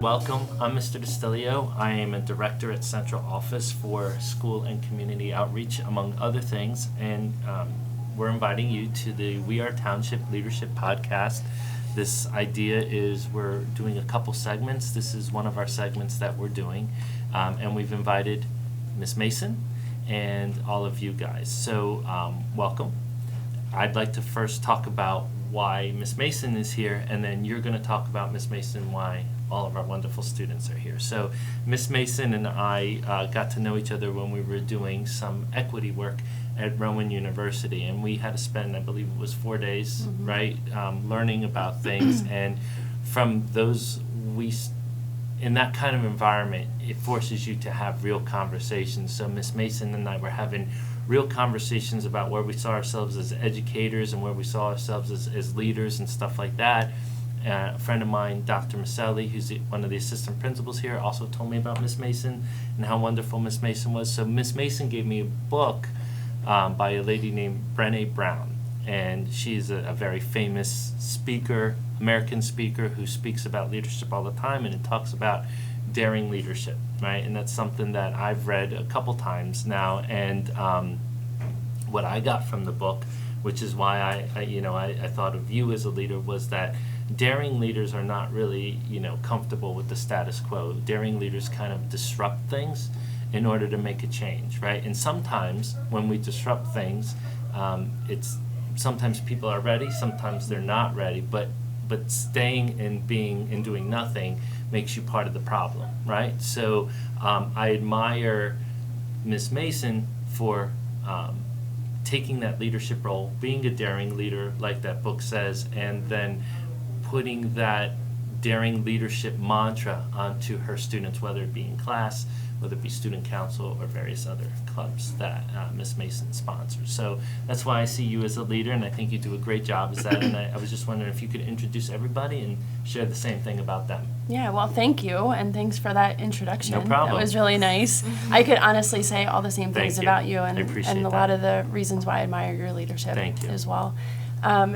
Welcome, I'm Mr. Distilio. I am a director at Central Office for School and Community Outreach, among other things, and we're inviting you to the We Are Township Leadership Podcast. This idea is we're doing a couple segments. This is one of our segments that we're doing, and we've invited Miss Mason and all of you guys. So welcome. I'd like to first talk about why Miss Mason is here, and then you're going to talk about Miss Mason, why all of our wonderful students are here. So Miss Mason and I got to know each other when we were doing some equity work at Rowan University, and we had to spend, I believe it was 4 days, right, learning about things. And from those, in that kind of environment, it forces you to have real conversations. So Miss Mason and I were having real conversations about where we saw ourselves as educators and where we saw ourselves as leaders and stuff like that. A friend of mine, Dr. Maselli, who's one of the assistant principals here, also told me about Miss Mason and how wonderful Miss Mason was. So Miss Mason gave me a book by a lady named Brené Brown, and she's a very famous speaker, American speaker, who speaks about leadership all the time, and it talks about daring leadership, right? And that's something that I've read a couple times now, and what I got from the book, which is why I thought of you as a leader, was that daring leaders are not really, comfortable with the status quo. Daring leaders kind of disrupt things in order to make a change, right? And sometimes when we disrupt things, sometimes people are ready, sometimes they're not ready, but staying and being and doing nothing makes you part of the problem, right? So I admire Miss Mason for taking that leadership role, being a daring leader, like that book says, and then putting that daring leadership mantra onto her students, whether it be in class, whether it be student council, or various other clubs that Miss Mason sponsors. So that's why I see you as a leader, and I think you do a great job as that. And I was just wondering if you could introduce everybody and share the same thing about them. Yeah, well, thank you, and thanks for that introduction. No problem. That was really nice. I could honestly say all the same things about you, and a lot of the reasons why I admire your leadership as well.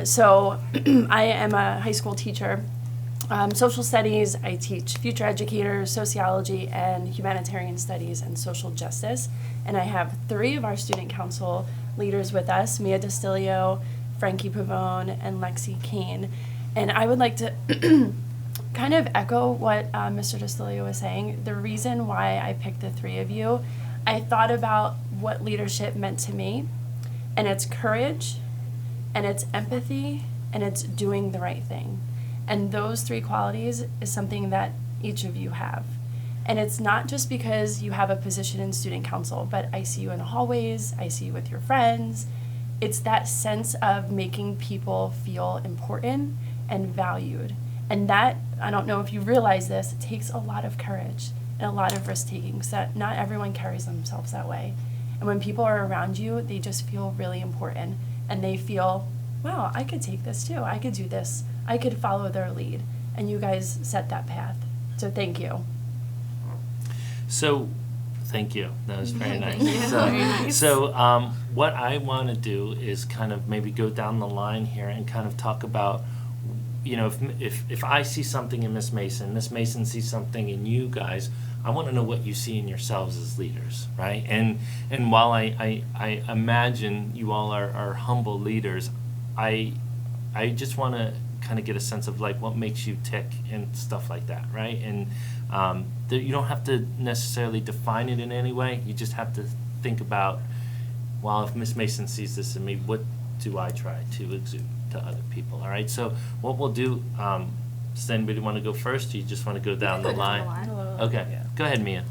So I am a high school teacher. Social studies, I teach future educators, sociology, and humanitarian studies and social justice. And I have 3 of our student council leaders with us, Mia Distilio, Frankie Pavone, and Lexi Kain. And I would like to kind of echo what Mr. Distilio was saying. The reason why I picked the 3 of you, I thought about what leadership meant to me, and it's courage, and it's empathy, and it's doing the right thing. And those 3 qualities is something that each of you have. And it's not just because you have a position in student council, but I see you in the hallways, I see you with your friends. It's that sense of making people feel important and valued. And that, I don't know if you realize this, it takes a lot of courage and a lot of risk-taking, so that not everyone carries themselves that way. And when people are around you, they just feel really important. And they feel, wow, I could take this too, I could do this. I could follow their lead, and you guys set that path. So thank you. So, thank you. That was very nice. Very nice. So what I want to do is kind of maybe go down the line here and kind of talk about, if I see something in Miss Mason sees something in you guys, I want to know what you see in yourselves as leaders, right? And while I imagine you all are humble leaders, I just want to kind of get a sense of like what makes you tick and stuff like that, right? And you don't have to necessarily define it in any way. You just have to think about, well, if Miss Mason sees this in me, what do I try to exude to other people? All right. So what we'll do. Does anybody want to go first? Or you just want to go down the line? Okay. Yeah. Go ahead, Mia.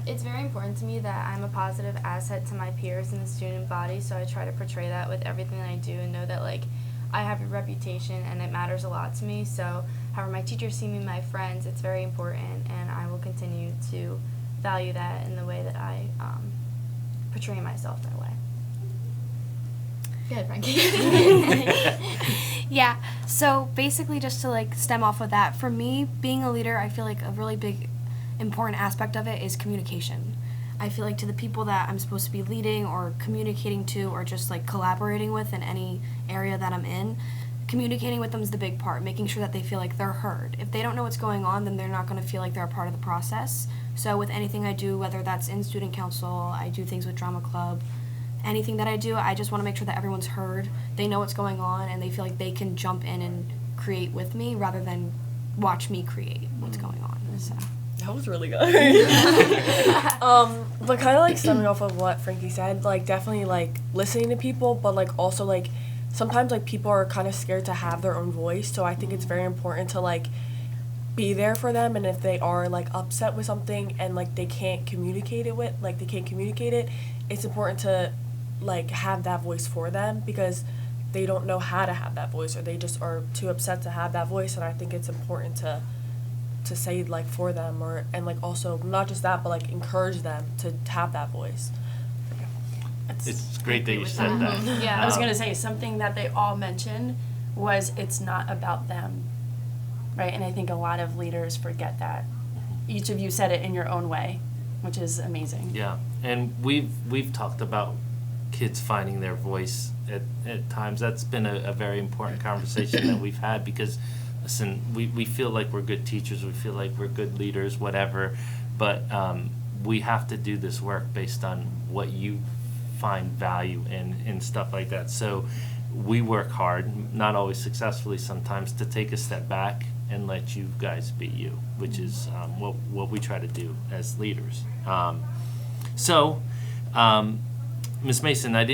It's very important to me that I'm a positive asset to my peers in the student body, so I try to portray that with everything that I do and know that I have a reputation and it matters a lot to me. So however my teachers see me, my friends, it's very important, and I will continue to value that in the way that I portray myself that way. Go ahead, Frankie. Yeah, so basically just to stem off of that, for me, being a leader, I feel like a really big important aspect of it is communication. I feel like to the people that I'm supposed to be leading or communicating to or just collaborating with in any area that I'm in, communicating with them is the big part, making sure that they feel like they're heard. If they don't know what's going on, then they're not going to feel like they're a part of the process. So with anything I do, whether that's in student council, I do things with drama club, anything that I do, I just want to make sure that everyone's heard, they know what's going on, and they feel like they can jump in and create with me rather than watch me create what's going on. So. That was really good. But kind of like stemming off of what Frankie said, like definitely like listening to people, but like also like sometimes like people are kind of scared to have their own voice. So I think it's very important to like be there for them, and if they are like upset with something and like they can't communicate it, it's important to like have that voice for them because they don't know how to have that voice or they just are too upset to have that voice. And I think it's important to say like for them and like also not just that but like encourage them to have that voice. It's great that you said that. Yeah, I was gonna say something that they all mentioned was it's not about them, right? And I think a lot of leaders forget that. Each of you said it in your own way, which is amazing. Yeah, and we've talked about kids finding their voice at times. That's been a very important conversation that we've had because listen, we feel like we're good teachers, we feel like we're good leaders, whatever, but we have to do this work based on what you find value in stuff like that. So we work hard, not always successfully sometimes, to take a step back and let you guys be you, which is what we try to do as leaders. Ms. Mason, I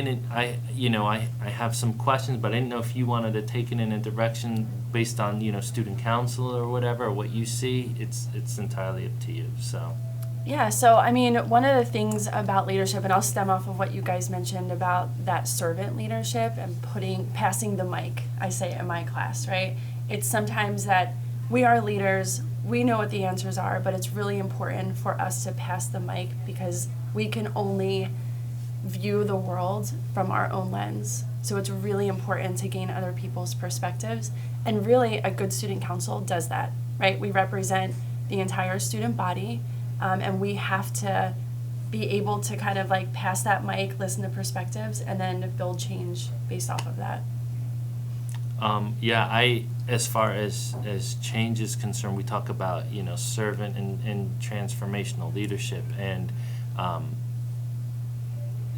have some questions, but I didn't know if you wanted to take it in a direction based on, student council or whatever, or what you see. It's entirely up to you, so. Yeah, so I mean, one of the things about leadership, and I'll stem off of what you guys mentioned about that servant leadership and passing the mic, I say in my class, right? It's sometimes that we are leaders, we know what the answers are, but it's really important for us to pass the mic because we can only view the world from our own lens. So it's really important to gain other people's perspectives. And really, a good student council does that, right? We represent the entire student body, and we have to be able to kind of like pass that mic, listen to perspectives, and then build change based off of that. As far as change is concerned, we talk about, servant and transformational leadership, and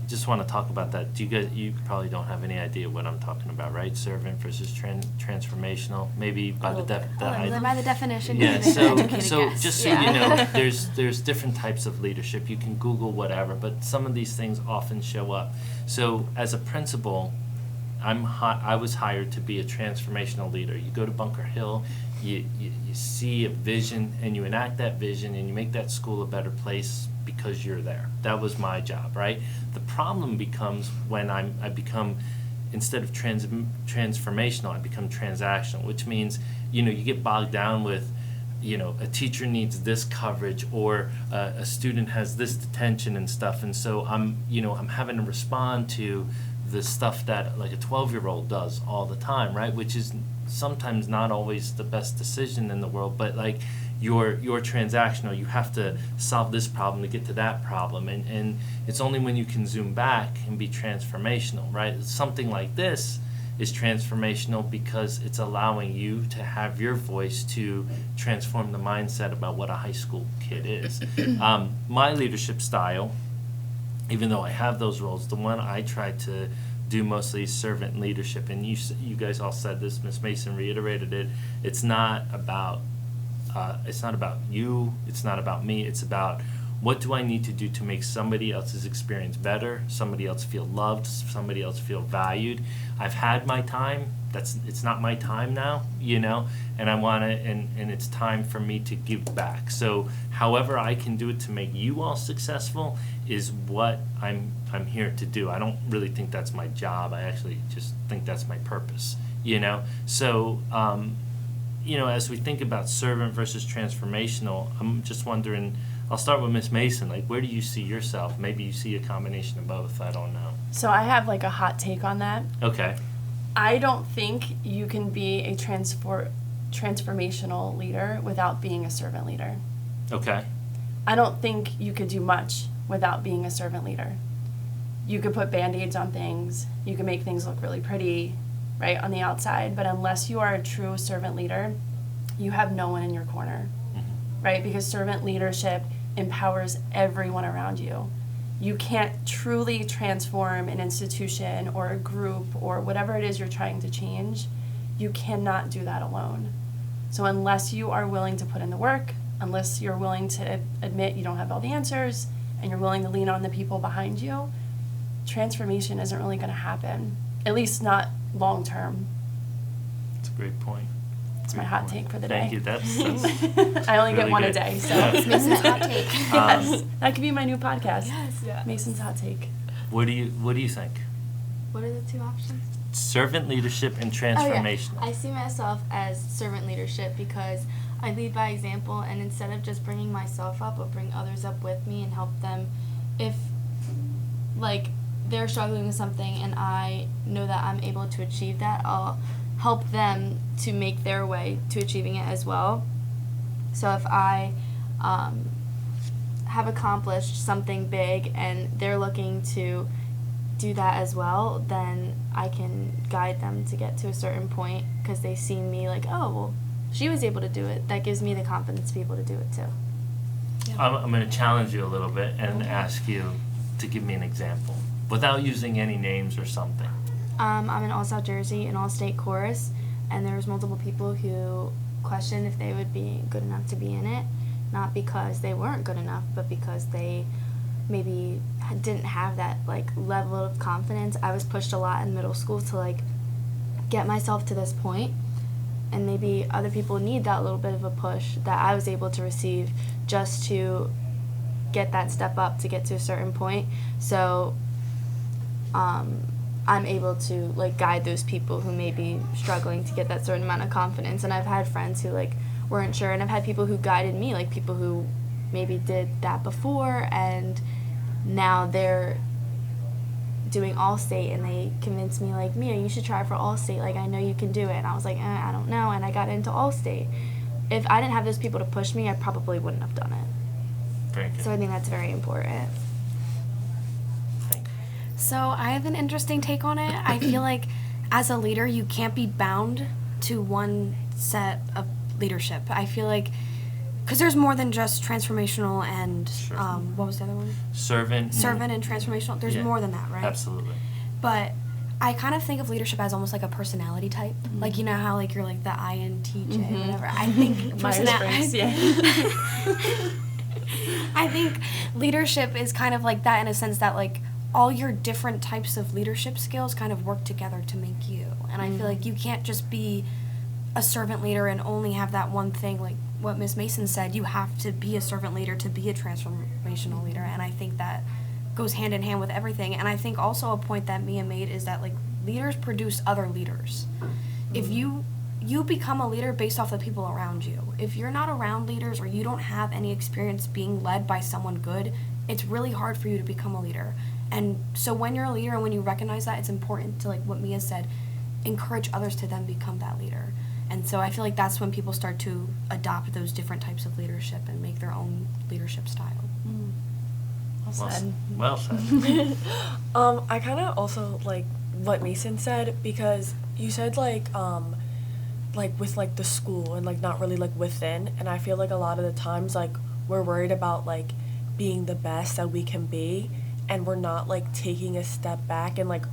just want to talk about that. You probably don't have any idea what I'm talking about, right? Servant versus transformational, maybe by the definition. Yeah, so just so you know, there's different types of leadership. You can Google whatever, but some of these things often show up. So as a principal, I was hired to be a transformational leader. You go to Bunker Hill, you see a vision, and you enact that vision, and you make that school a better place because you're there. That was my job, right? The problem becomes when I become, instead of transformational, I become transactional, which means, you get bogged down with, a teacher needs this coverage or a student has this detention and stuff, and so I'm having to respond to the stuff that like a 12-year-old does all the time, right? Which is sometimes not always the best decision in the world, but like you're transactional. You have to solve this problem to get to that problem, and it's only when you can zoom back and be transformational, right? Something like this is transformational because it's allowing you to have your voice to transform the mindset about what a high school kid is. My leadership style, even though I have those roles, the one I try to do mostly is servant leadership. And you guys all said this, Ms. Mason reiterated it. It's not about you, it's not about me, it's about what do I need to do to make somebody else's experience better, somebody else feel loved, somebody else feel valued. I've had my time. It's not my time now, and I want to, and it's time for me to give back. So however I can do it to make you all successful is what I'm here to do. I don't really think that's my job. I actually just think that's my purpose, So, as we think about servant versus transformational, I'm just wondering, I'll start with Ms. Mason. Like, where do you see yourself? Maybe you see a combination of both. I don't know. So I have like a hot take on that. Okay. I don't think you can be a transformational leader without being a servant leader. Okay. I don't think you could do much without being a servant leader. You could put Band-Aids on things. You can make things look really pretty. right, on the outside, but unless you are a true servant leader, you have no one in your corner, right? Because servant leadership empowers everyone around you. You can't truly transform an institution or a group or whatever it is you're trying to change. You cannot do that alone. So unless you are willing to put in the work, unless you're willing to admit you don't have all the answers, and you're willing to lean on the people behind you, transformation isn't really going to happen, at least not long term. That's a great point. That's my hot take for the day. Thank you. That's I only really get one good. a day, so Yeah. it's Mason's hot take. Yes, Um, that could be my new podcast. Yes. Yeah. Mason's hot take. What do you think? What are the two options? Servant leadership and transformational. I see myself as servant leadership because I lead by example, and instead of just bringing myself up, I'll bring others up with me and help them. If, like, they're struggling with something and I know that I'm able to achieve that, I'll help them to make their way to achieving it as well. So if I have accomplished something big and they're looking to do that as well, then I can guide them to get to a certain point because they see me like, oh, well, she was able to do it. That gives me the confidence to be able to do it too. I'm going to challenge you a little bit and ask you to give me an example without using any names or something. I'm in All-South Jersey, an all-state chorus, and there's multiple people who question if they would be good enough to be in it, not because they weren't good enough, but because they maybe didn't have that like level of confidence. I was pushed a lot in middle school to like get myself to this point, and maybe other people need that little bit of a push that I was able to receive just to get that step up to get to a certain point. So I'm able to like guide those people who may be struggling to get that certain amount of confidence. And I've had friends who like weren't sure, and I've had people who guided me, like people who maybe did that before and now they're doing All-State, and they convinced me like, Mia, you should try for All-State, like I know you can do it. And I was like, I don't know, and I got into All-State. If I didn't have those people to push me, I probably wouldn't have done it. Very good. So I think that's very important. Thank you. So I have an interesting take on it. I feel like as a leader, you can't be bound to one set of leadership. I feel like, because there's more than just transformational and, Sure. What was the other one? Servant And transformational. There's Yeah. more than that, right? Absolutely. But I kind of think of leadership as almost like a personality type. Like, you know how like you're like the INTJ or whatever. I think Myers-Briggs, yeah. I think leadership is kind of like that in a sense that like all your different types of leadership skills kind of work together to make you. And I feel like you can't just be a servant leader and only have that one thing. Like what Ms. Mason said, you have to be a servant leader to be a transformational leader. And I think that goes hand in hand with everything. And I think also a point that Mia made is that like leaders produce other leaders. If you become a leader based off the people around you. If you're not around leaders or you don't have any experience being led by someone good, it's really hard for you to become a leader. And so when you're a leader and when you recognize that, it's important to, like what Mia said, encourage others to then become that leader. And so I feel like that's when people start to adopt those different types of leadership and make their own leadership style. Well said. Well said. I kind of also like what Mason said, because you said like with like the school and like not really like within, and I feel like a lot of the times like we're worried about like being the best that we can be, and we're not like taking a step back and like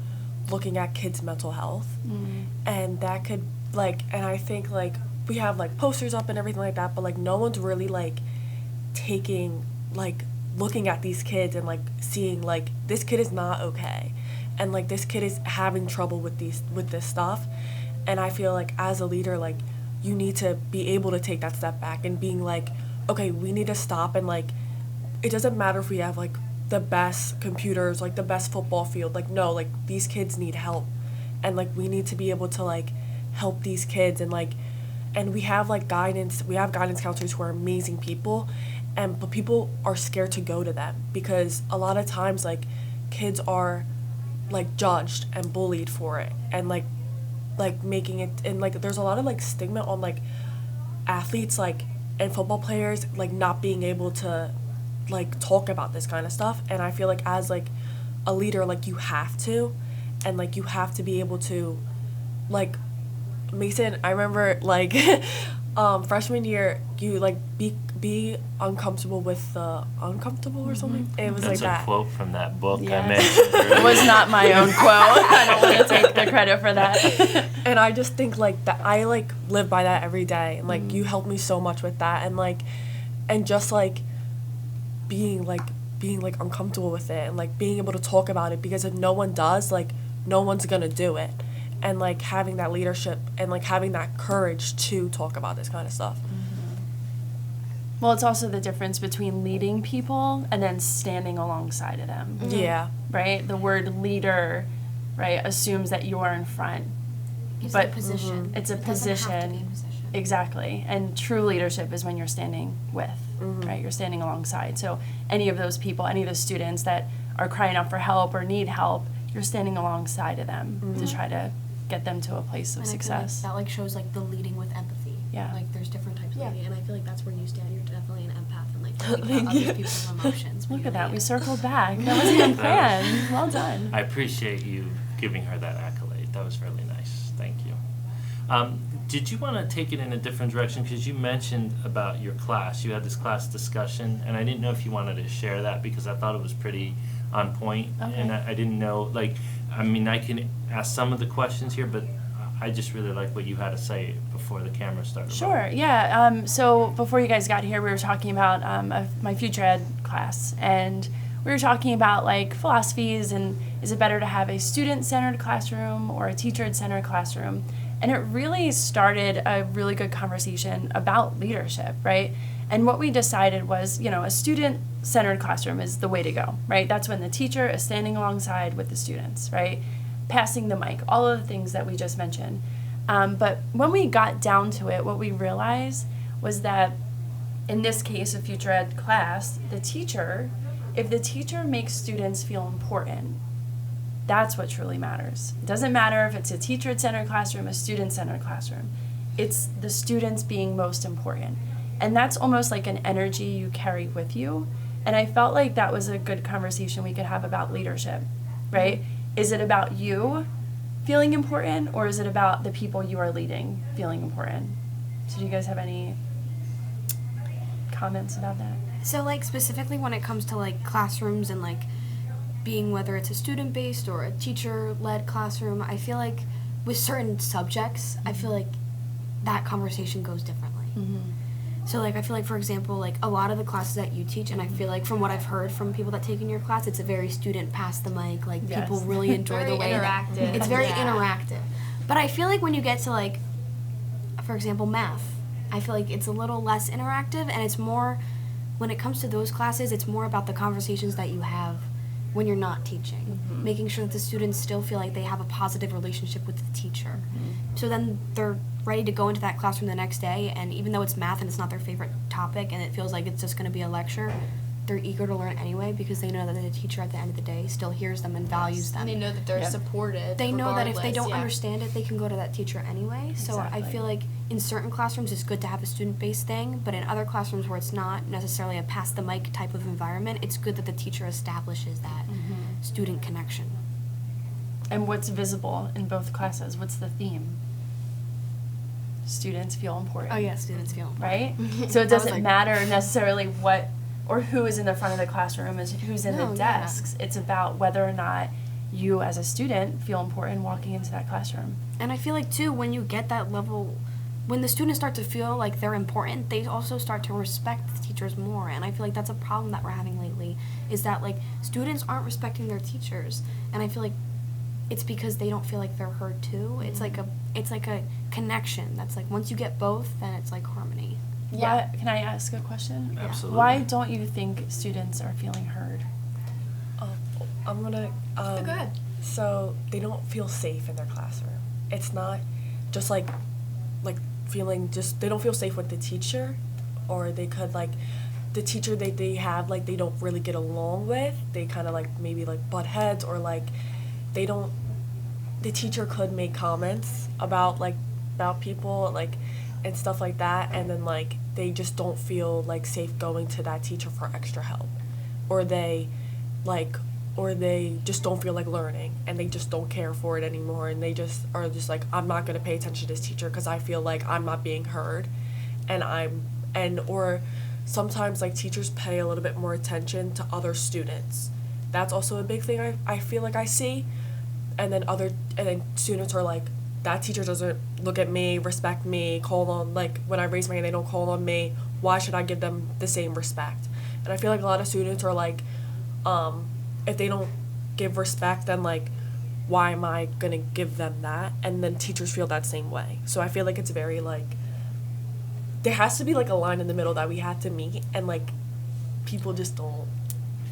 looking at kids' mental health. And that could like, and I think like we have like posters up and everything like that, but like no one's really like taking like looking at these kids and like seeing like this kid is not okay, and like this kid is having trouble with this stuff. And I feel like as a leader, like you need to be able to take that step back and being like, okay, we need to stop, and like it doesn't matter if we have like the best computers, like the best football field, like no, like these kids need help, and like we need to be able to like help these kids. And like, and we have guidance counselors who are amazing people, but people are scared to go to them because a lot of times like kids are like judged and bullied for it, and like making it, and like there's a lot of like stigma on like athletes like and football players like not being able to like talk about this kind of stuff. And I feel like as like a leader, like you have to, and like you have to be able to like, Mason, I remember, like, freshman year, you, like, be uncomfortable with the uncomfortable or something. It was That's like that. a quote from that book Yeah. I mentioned earlier. It was not my own quote. I don't want to take the credit for that. And I just think, like, that I, like, live by that every day. And, like, you helped me so much with that. And, like, and just, like, being uncomfortable with it and, like, being able to talk about it, because if no one does, like, no one's gonna do it. And, like, having that leadership and, like, having that courage to talk about this kind of stuff. Well, it's also the difference between leading people and then standing alongside of them. Yeah. Right? The word leader, right, assumes that you are in front. It's But a position. It's a It doesn't have to be a position. position. Exactly. And true leadership is when you're standing with, right? You're standing alongside. So any of those people, any of those students that are crying out for help or need help, you're standing alongside of them to try to get them to a place of And I feel success. like that like shows like the leading with empathy. Yeah. Like there's different types Yeah. of leading, and I feel like that's where you stand. You're definitely an empath and like thinking about other people's emotions. when Look you're at that. We leading. circled back. That wasn't even planned. Well done. I appreciate you giving her that accolade. That was really nice. Thank you. Did you want to take it in a different direction? Because you mentioned about your class. You had this class discussion, and I didn't know if you wanted to share that because I thought it was pretty on point. Okay. And I didn't know, like, I mean, I can ask some of the questions here, but I just really like what you had to say before the camera started. Sure, yeah. So before you guys got here, we were talking about my future ed class, and we were talking about like philosophies and is it better to have a student-centered classroom or a teacher-centered classroom? And it really started a really good conversation about leadership, right? And what we decided was, you know, a student-centered classroom is the way to go, right? That's when the teacher is standing alongside with the students, right? Passing the mic, all of the things that we just mentioned. But when we got down to it, what we realized was that in this case, a future ed class, if the teacher makes students feel important, that's what truly matters. It doesn't matter if it's a teacher-centered classroom, a student-centered classroom. It's the students being most important. And that's almost like an energy you carry with you. And I felt like that was a good conversation we could have about leadership, right? Is it about you feeling important, or is it about the people you are leading feeling important? So do you guys have any comments about that? So like specifically when it comes to like classrooms and like being whether it's a student-based or a teacher-led classroom, I feel like with certain subjects, I feel like that conversation goes differently. So like I feel like, for example, like a lot of the classes that you teach, and I feel like from what I've heard from people that take in your class, it's a very student pass the mic, like Yes. people really enjoy Very the way that interactive. it's very Yeah. interactive. But I feel like when you get to like, for example, math, I feel like it's a little less interactive, and it's more, when it comes to those classes, it's more about the conversations that you have when you're not teaching, making sure that the students still feel like they have a positive relationship with the teacher. So then they're ready to go into that classroom the next day, and even though it's math and it's not their favorite topic and it feels like it's just going to be a lecture, they're eager to learn anyway because they know that the teacher at the end of the day still hears them and values them. And they know that they're Yep. supported. They know that if they regardless, don't yeah. understand it, they can go to that teacher anyway. So I Exactly. feel like in certain classrooms it's good to have a student-based thing, but in other classrooms where it's not necessarily a pass the mic type of environment, it's good that the teacher establishes that student connection. And what's visible in both classes? What's the theme? Students feel important. Oh yeah, students feel Right? So it I was doesn't like- matter necessarily what or who is in the front of the classroom, is who's in No, the yeah. desks. It's about whether or not you as a student feel important walking into that classroom. And I feel like too, when you get that level, when the students start to feel like they're important, they also start to respect the teachers more. And I feel like that's a problem that we're having lately, is that like students aren't respecting their teachers. And I feel like it's because they don't feel like they're heard too. It's like a connection that's like once you get both, then it's like harmony. Why, can I ask a question? Absolutely. Why don't you think students are feeling heard? I'm gonna. Go ahead. So they don't feel safe in their classroom. It's not just like feeling just they don't feel safe with the teacher, or they could like the teacher they have like they don't really get along with. They kind of like maybe like butt heads, or like they don't. The teacher could make comments about people like and stuff like that, and then like they just don't feel like safe going to that teacher for extra help, or they like or they just don't feel like learning and they just don't care for it anymore, and they just are just like, I'm not going to pay attention to this teacher because I feel like I'm not being heard, or sometimes like teachers pay a little bit more attention to other students. That's also a big thing I feel like I see. And then students are like, that teacher doesn't look at me, respect me, call on, like, when I raise my hand, they don't call on me. Why should I give them the same respect? And I feel like a lot of students are like, if they don't give respect, then, like, why am I going to give them that? And then teachers feel that same way. So I feel like it's very, like, there has to be, like, a line in the middle that we have to meet, and, like, people just don't.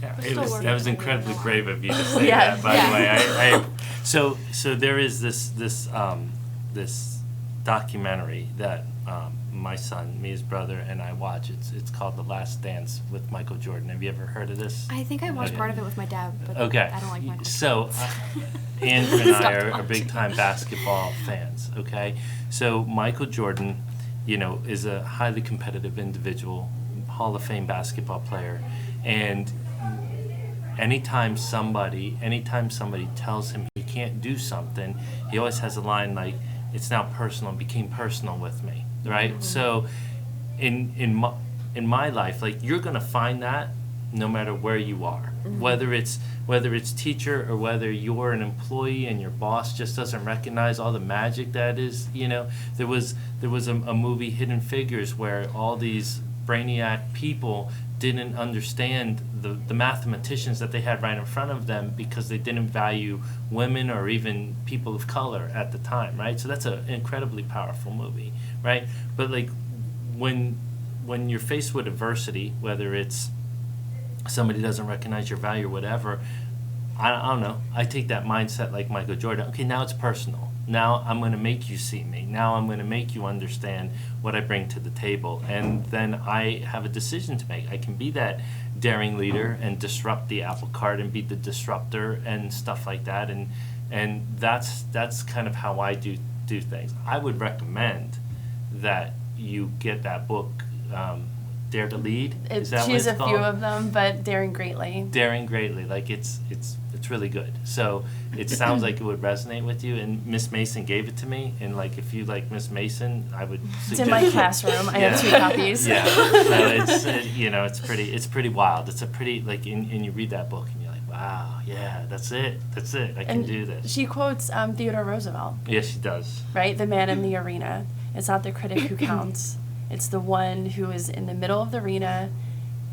Yeah, that was incredibly brave of you to say that. By the way, so there is this documentary that my son, me, his brother, and I watch. It's called The Last Dance with Michael Jordan. Have you ever heard of this? I think I watched part of it with my dad, but I don't like Michael Jordan. So Andrew and I are big time basketball fans. Okay, so Michael Jordan, is a highly competitive individual, Hall of Fame basketball player, and anytime somebody tells him he can't do something, he always has a line like, "It's now personal. It became personal with me," right? Mm-hmm. So, in my life, like, you're gonna find that no matter where you are, mm-hmm. whether it's teacher or whether you're an employee and your boss just doesn't recognize all the magic that is. There was a movie, Hidden Figures, where all these brainiac people didn't understand the mathematicians that they had right in front of them because they didn't value women or even people of color at the time, right? So that's an incredibly powerful movie, right? But like when you're faced with adversity, whether it's somebody doesn't recognize your value or whatever, I don't know. I take that mindset like Michael Jordan. Okay, now it's personal. Now I'm going to make you see me. Now I'm going to make you understand what I bring to the table. And then I have a decision to make. I can be that daring leader and disrupt the apple cart and be the disruptor and stuff like that. And that's kind of how I do things. I would recommend that you get that book, Dare to Lead. Is that what it's called? She's a few of them, but Daring Greatly. Daring Greatly. Like, it's really good. So it sounds like it would resonate with you. And Miss Mason gave it to me. And like, if you like Miss Mason, I would suggest it's in my classroom. I have 2 copies. Yeah. So it's pretty wild. It's a pretty, like, and you read that book and you're like, wow, yeah, that's it. I can do this. She quotes Theodore Roosevelt. Yes, she does. Right? The man in the arena. It's not the critic who counts. It's the one who is in the middle of the arena,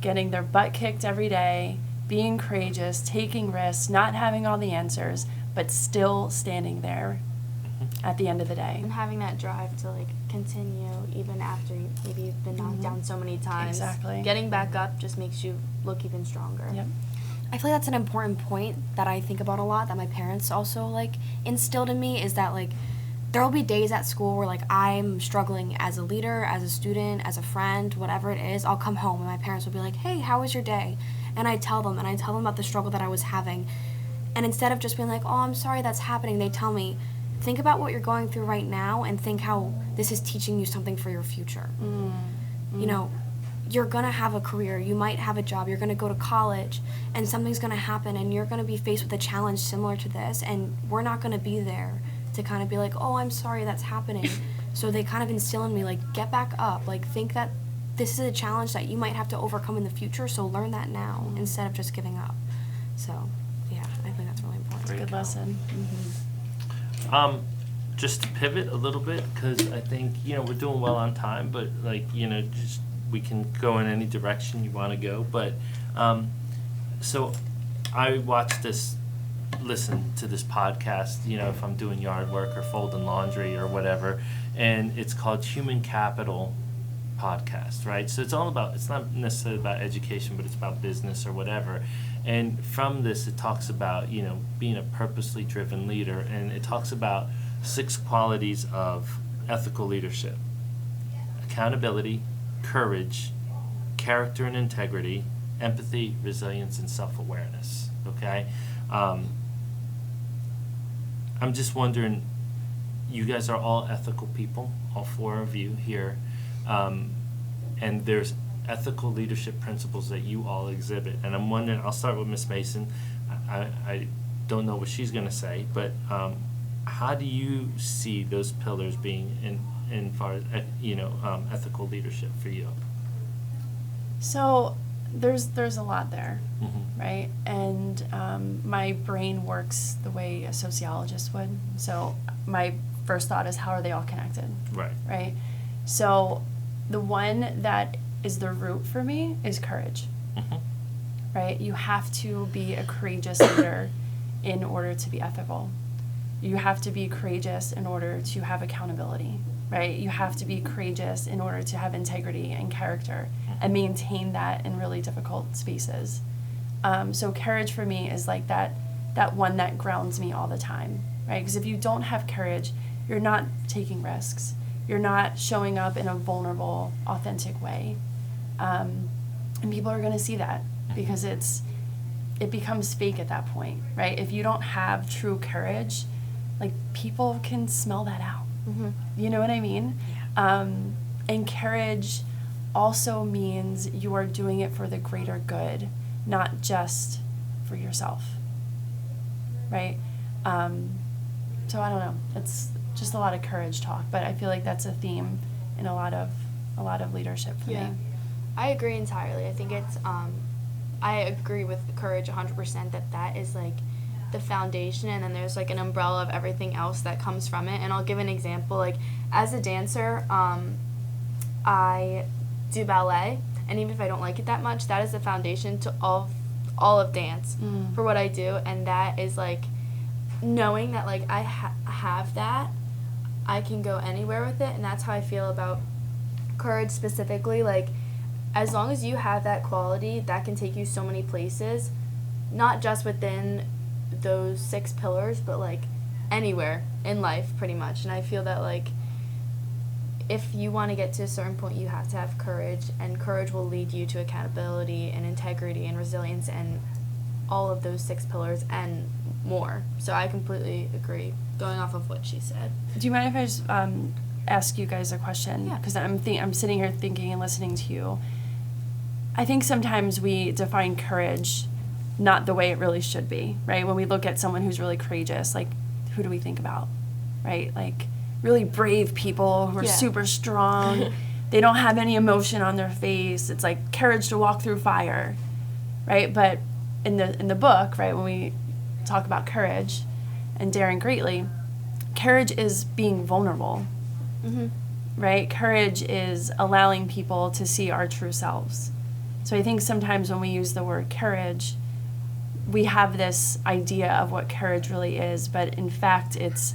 getting their butt kicked every day, being courageous, taking risks, not having all the answers, but still standing there at the end of the day. And having that drive to, like, continue even after maybe you've been knocked down so many times. Exactly. Getting back up just makes you look even stronger. Yep. I feel like that's an important point that I think about a lot, that my parents also, like, instilled in me, is that, like, there will be days at school where, like, I'm struggling as a leader, as a student, as a friend, whatever it is. I'll come home and my parents will be like, "Hey, how was your day?" And I tell them about the struggle that I was having. And instead of just being like, "Oh, I'm sorry that's happening," they tell me, "Think about what you're going through right now and think how this is teaching you something for your future." You know, you're going to have a career, you might have a job, you're going to go to college, and something's going to happen and you're going to be faced with a challenge similar to this, and we're not going to be there to kind of be like, "Oh, I'm sorry that's happening." So they kind of instill in me, like, get back up, like, think that this is a challenge that you might have to overcome in the future, so learn that now instead of just giving up. So, yeah, I think that's really important. It's a good lesson. Just to pivot a little bit, because I think, we're doing well on time, but, like, just we can go in any direction you want to go. But, so I listen to this podcast, if I'm doing yard work or folding laundry or whatever, and it's called Human Capital Podcast, right? So it's not necessarily about education, but it's about business or whatever. And from this, it talks about, being a purposely driven leader, and it talks about 6 qualities of ethical leadership: accountability, courage, character and integrity, empathy, resilience, and self-awareness. Okay? I'm just wondering, you guys are all ethical people, all 4 of you here, and there's ethical leadership principles that you all exhibit. And I'm wondering, I'll start with Miss Mason. I don't know what she's going to say, but how do you see those pillars being in far as, ethical leadership for you? So there's a lot there, Mm-hmm. right? And my brain works the way a sociologist would. So my first thought is, how are they all connected? Right. Right? So the one that is the root for me is courage. Mm-hmm. Right? You have to be a courageous leader in order to be ethical. You have to be courageous in order to have accountability, right? You have to be courageous in order to have integrity and character and maintain that in really difficult spaces. So courage for me is like that one that grounds me all the time, right? Because if you don't have courage, you're not taking risks. You're not showing up in a vulnerable, authentic way. And people are going to see that because it becomes fake at that point, right? If you don't have true courage, like, people can smell that out. Mm-hmm. You know what I mean? Yeah. And courage also means you are doing it for the greater good, not just for yourself, right? So I don't know. It's just a lot of courage talk, but I feel like that's a theme in a lot of leadership for me. I agree entirely. I think it's I agree with courage 100% that is like the foundation, and then there's like an umbrella of everything else that comes from it. And I'll give an example. Like, as a dancer, I do ballet, and even if I don't like it that much, that is the foundation to all of dance for what I do. And that is like knowing that like I have that, I can go anywhere with it. And that's how I feel about courage specifically. Like, as long as you have that quality, that can take you so many places, not just within those 6 pillars, but like anywhere in life pretty much. And I feel that like if you want to get to a certain point, you have to have courage, and courage will lead you to accountability and integrity and resilience and all of those 6 pillars and more. So I completely agree, going off of what she said. Do you mind if I just ask you guys a question? Yeah. Because I'm sitting here thinking and listening to you. I think sometimes we define courage not the way it really should be, right? When we look at someone who's really courageous, like, who do we think about, right? Like, really brave people who are super strong. They don't have any emotion on their face. It's like courage to walk through fire, right? But in the book, right, when we talk about courage and daring greatly, courage is being vulnerable, right? Courage is allowing people to see our true selves. So I think sometimes when we use the word courage, we have this idea of what courage really is, but in fact it's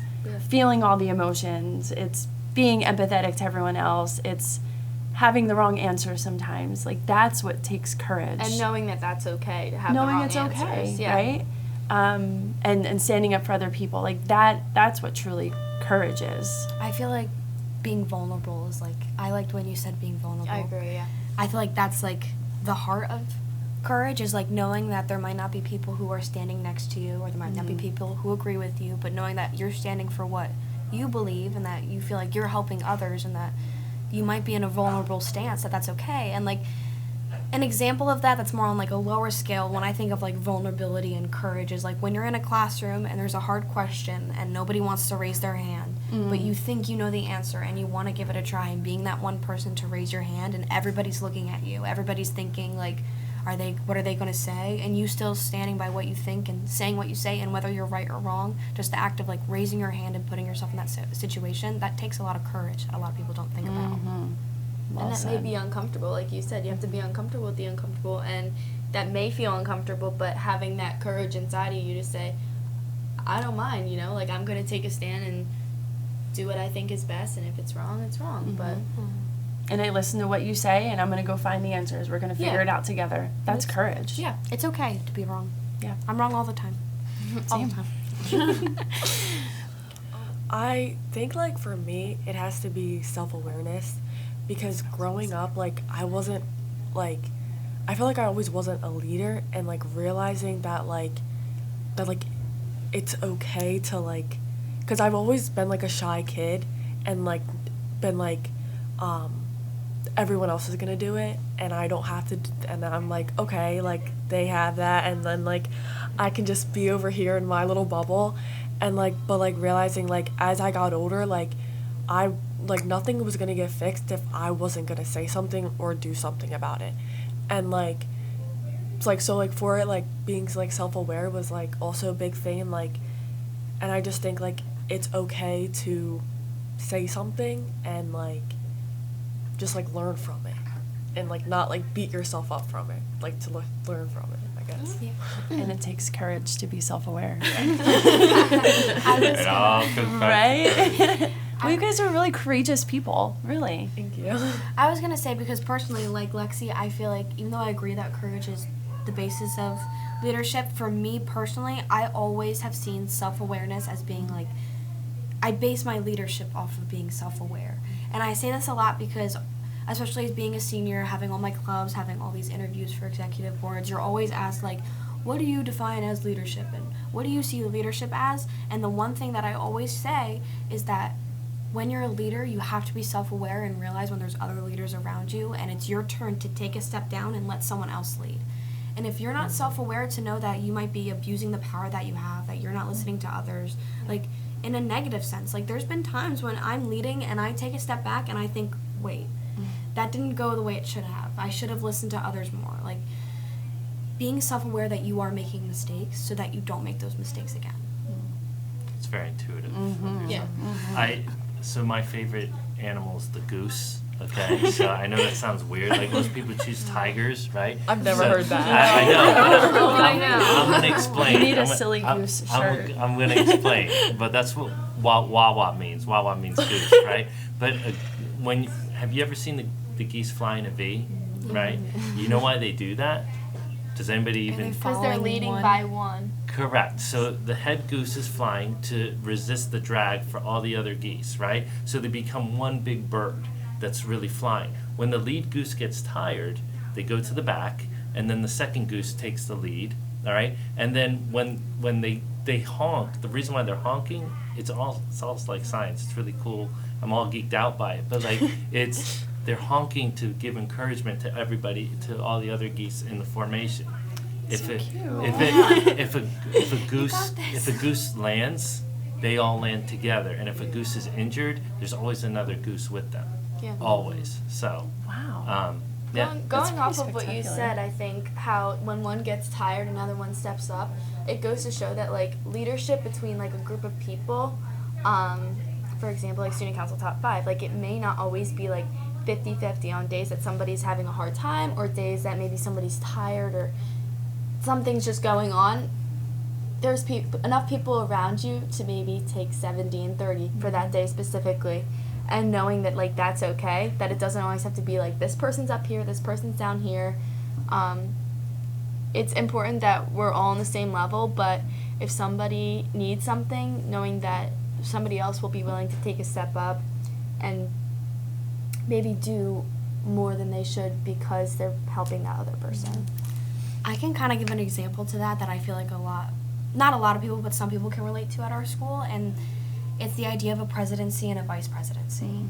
feeling all the emotions, it's being empathetic to everyone else, it's having the wrong answer sometimes. Like, that's what takes courage. And knowing that that's okay to have the wrong answers. Knowing it's okay, right? And standing up for other people. Like, that's what truly courage is. I feel like being vulnerable is like, I liked when you said being vulnerable. I agree, yeah. I feel like that's like the heart of courage, is like knowing that there might not be people who are standing next to you, or there might not be people who agree with you, but knowing that you're standing for what you believe, and that you feel like you're helping others, and that you might be in a vulnerable stance, that's okay. And like an example of that's more on like a lower scale, when I think of like vulnerability and courage, is like when you're in a classroom and there's a hard question and nobody wants to raise their hand, but you think you know the answer and you want to give it a try, and being that one person to raise your hand, and everybody's looking at you, everybody's thinking like, what are they going to say? And you still standing by what you think and saying what you say, and whether you're right or wrong, just the act of like raising your hand and putting yourself in that situation, that takes a lot of courage that a lot of people don't think about. Well and that said. may be uncomfortable, like you said. You have to be uncomfortable with the uncomfortable, and that may feel uncomfortable, but having that courage inside of you to say, I don't mind, like, I'm going to take a stand and do what I think is best, and if it's wrong, it's wrong. But and I listen to what you say, and I'm going to go find the answers. We're going to figure it out together. That's courage. Yeah. It's okay to be wrong. Yeah. I'm wrong all the time. All the time. I think, like, for me, it has to be self-awareness, because growing up, like, I wasn't, like, I feel like I always wasn't a leader, and, like, realizing that it's okay to, like, because I've always been, like, a shy kid, and, like, been, like, everyone else is gonna do it, and I don't have to, and I'm like, okay, like, they have that, and then like I can just be over here in my little bubble, and like but like realizing like as I got older, like I like nothing was gonna get fixed if I wasn't gonna say something or do something about it. And like it's like so like for it, like being like self-aware was like also a big thing, and like and I just think like it's okay to say something and like just like learn from it, and like not like beat yourself up from it, like to learn from it, I guess. Yeah. And it takes courage to be self-aware. It all comes back to courage. Right? Well, you guys are really courageous people, really. Thank you. I was gonna say, because personally, like Lexi, I feel like even though I agree that courage is the basis of leadership, for me personally, I always have seen self-awareness as being like, I base my leadership off of being self-aware. And I say this a lot because, especially as being a senior, having all my clubs, having all these interviews for executive boards, you're always asked like, what do you define as leadership, and what do you see leadership as? And the one thing that I always say is that when you're a leader, you have to be self-aware and realize when there's other leaders around you, and it's your turn to take a step down and let someone else lead. And if you're not self-aware to know that you might be abusing the power that you have, that you're not listening to others, like in a negative sense, like there's been times when I'm leading and I take a step back and I think, wait, that didn't go the way it should have. I should have listened to others more. Like being self-aware that you are making mistakes so that you don't make those mistakes again. It's very intuitive. Mm-hmm. Yeah. So my favorite animal is the goose. Okay, so I know that sounds weird. Like most people choose tigers, right? I've never heard that. I know. I know. I'm gonna explain. You need a silly goose shirt. I'm gonna explain, but that's what wawa means. Wawa means goose, right? But have you ever seen the geese fly in a V? Right? You know why they do that? Does anybody even? Because they're leading by one. Correct. So the head goose is flying to resist the drag for all the other geese, right? So they become one big bird that's really flying. When the lead goose gets tired, they go to the back, and then the second goose takes the lead, all right? And then when they honk, the reason why they're honking, it's all like science. It's really cool. I'm all geeked out by it, but like they're honking to give encouragement to everybody, to all the other geese in the formation. If a goose lands, they all land together, and if a goose is injured, there's always another goose with them. Yeah. Always. So. Wow. Yeah. Going off of what you spectacular. said, I think how when one gets tired, another one steps up. It goes to show that like leadership between like a group of people, for example, like student council top 5, like it may not always be like 50-50 on days that somebody's having a hard time or days that maybe somebody's tired or something's just going on. There's enough people around you to maybe take 70 and 30 for that day specifically, and knowing that like that's okay, that it doesn't always have to be like this person's up here, this person's down here. It's important that we're all on the same level, but if somebody needs something, knowing that somebody else will be willing to take a step up and maybe do more than they should because they're helping that other person. I can kind of give an example to that I feel like not a lot of people, but some people can relate to at our school, and it's the idea of a presidency and a vice presidency. Mm.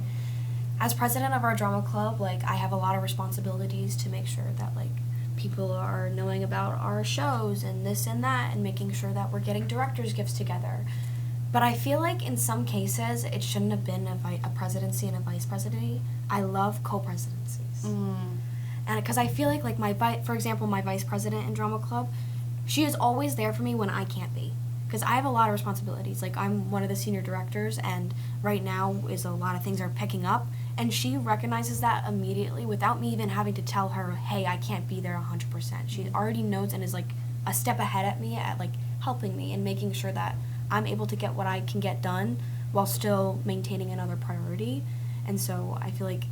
As president of our drama club, like I have a lot of responsibilities to make sure that like people are knowing about our shows and this and that, and making sure that we're getting directors' gifts together. But I feel like in some cases it shouldn't have been a presidency and a vice presidency. I love co-presidencies. And because I feel like for example, my vice president in drama club, she is always there for me when I can't be. Because I have a lot of responsibilities. Like I'm one of the senior directors, and right now is a lot of things are picking up, and she recognizes that immediately without me even having to tell her, hey, I can't be there 100%. She already knows and is like a step ahead at me at like helping me and making sure that I'm able to get what I can get done while still maintaining another priority. And so I feel like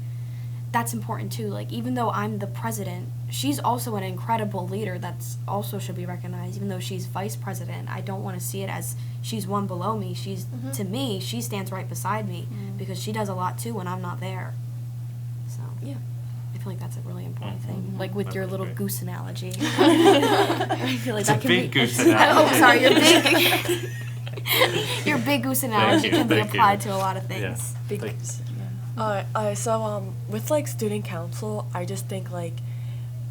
that's important too. Like even though I'm the president, she's also an incredible leader that's also should be recognized. Even though she's vice president, I don't want to see it as she's one below me. She's to me, she stands right beside me because she does a lot too when I'm not there. So yeah, I feel like that's a really important thing. Like with your little goose analogy, I feel like It's that a can big be. goose analogy. Oh, sorry, your big goose analogy can be applied to a lot of things. Big Thank- goose. So with like student council, I just think like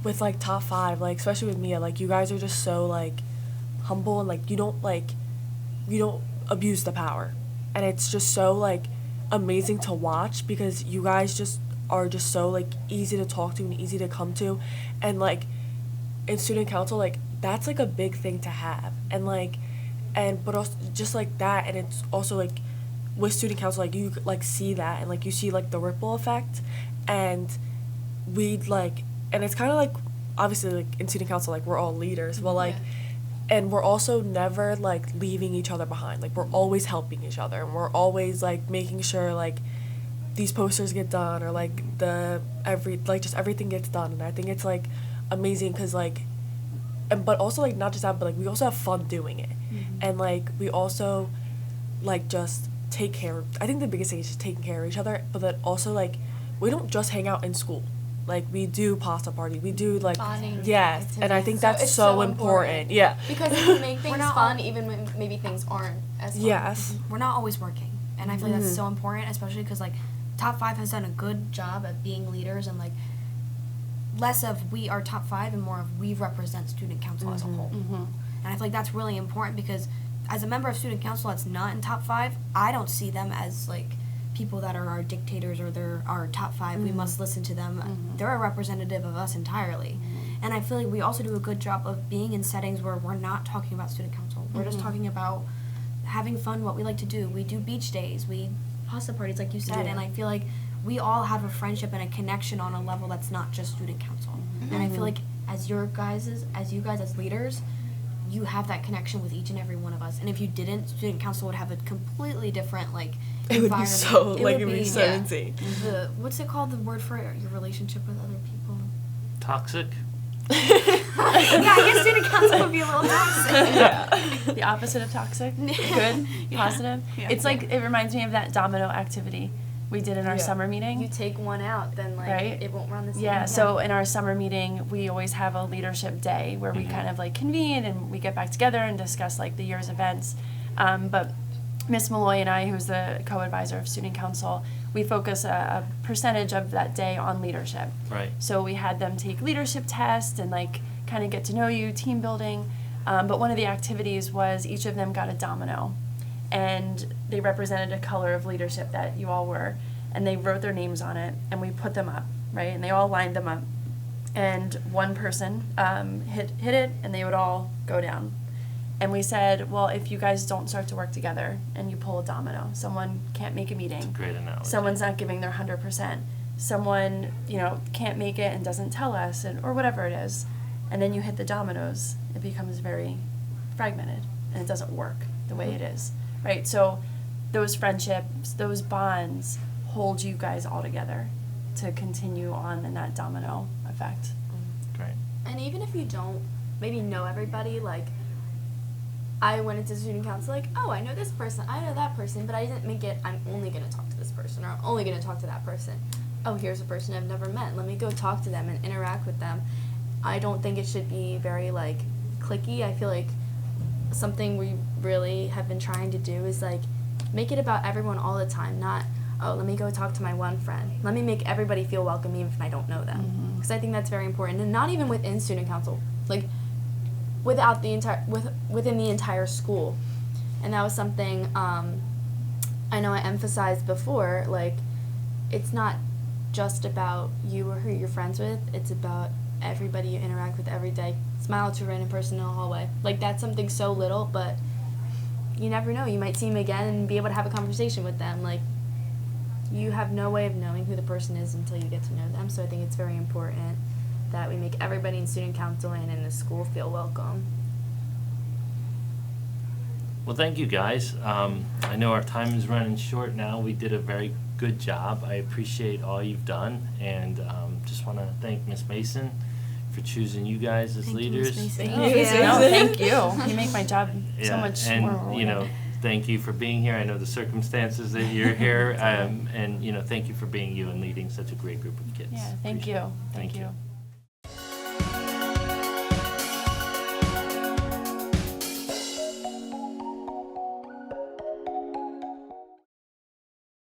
with like top 5, like especially with Mia, like you guys are just so like humble and like you don't abuse the power, and it's just so like amazing to watch because you guys just are just so like easy to talk to and easy to come to, and like in student council like that's like a big thing to have, and like and but also just like that, and it's also like with student council like you like see that and like you see like the ripple effect, and we like, and it's kind of like obviously like in student council like we're all leaders, but like and we're also never like leaving each other behind, like we're always helping each other, and we're always like making sure like these posters get done, or like just everything gets done, and I think it's like amazing because like, and but also like not just that, but like we also have fun doing it, and like we also like just take care. I think the biggest thing is just taking care of each other, but then also like we don't just hang out in school. Like we do pasta party, we do like bonding yes, and I think that's it's so important. Yeah, because if you make things fun, even when maybe things aren't as fun. Yes, we're not always working, and I feel like that's so important, especially because like top 5 has done a good job at being leaders, and like less of we are top 5 and more of we represent student council as a whole. And I feel like that's really important because as a member of student council that's not in top 5, I don't see them as like people that are our dictators or they're our top 5, we must listen to them. They're a representative of us entirely. And I feel like we also do a good job of being in settings where we're not talking about student council. We're just talking about having fun, what we like to do. We do beach days, we pasta parties like you said, and I feel like we all have a friendship and a connection on a level that's not just student council. And I feel like as you guys as leaders, you have that connection with each and every one of us. And if you didn't, student council would have a completely different like it would be so it like it would be so insane. What's it called, the word for your relationship with other people? Toxic. Yeah, I guess student council would be a little toxic. The opposite of toxic. Good, positive. It's like it reminds me of that domino activity we did in our summer meeting. You take one out, then like it won't run the same. Yeah, so in our summer meeting, we always have a leadership day where we kind of like convene and we get back together and discuss like the year's events. But Miss Malloy and I, who's the co-advisor of student council, we focus a percentage of that day on leadership. Right. So we had them take leadership tests and like kind of get to know you, team building. But one of the activities was each of them got a domino, and they represented a color of leadership that you all were, and they wrote their names on it, and we put them up, right? And they all lined them up, and one person hit it, and they would all go down. And we said, well, if you guys don't start to work together and you pull a domino, someone can't make a meeting. That's a great analogy. Someone's not giving their 100%. Someone, can't make it and doesn't tell us, or whatever it is. And then you hit the dominoes, it becomes very fragmented, and it doesn't work the way it is, right? So those friendships, those bonds hold you guys all together to continue on in that domino effect. Great. And even if you don't maybe know everybody, like I went into student council like, oh, I know this person, I know that person, but I didn't make it, I'm only going to talk to this person, or I'm only going to talk to that person. Oh, here's a person I've never met. Let me go talk to them and interact with them. I don't think it should be very, like, cliquey. I feel like something we really have been trying to do is, like, make it about everyone all the time, not, oh, let me go talk to my one friend. Let me make everybody feel welcome even if I don't know them. Because I think that's very important. And not even within student council. Like, within the entire school. And that was something I know I emphasized before, like it's not just about you or who you're friends with, it's about everybody you interact with every day. Smile to a random person in the hallway. Like that's something so little, but you never know, you might see them again and be able to have a conversation with them. Like you have no way of knowing who the person is until you get to know them, so I think it's very important that we make everybody in student council and in the school feel welcome. Well, thank you guys. I know our time is running short now. We did a very good job. I appreciate all you've done, and just want to thank Miss Mason for choosing you guys as leaders. Thank you. You make my job so much more rewarding. And thank you for being here. I know the circumstances that you're here, and thank you for being you and leading such a great group of kids. Yeah, thank you. Thank you.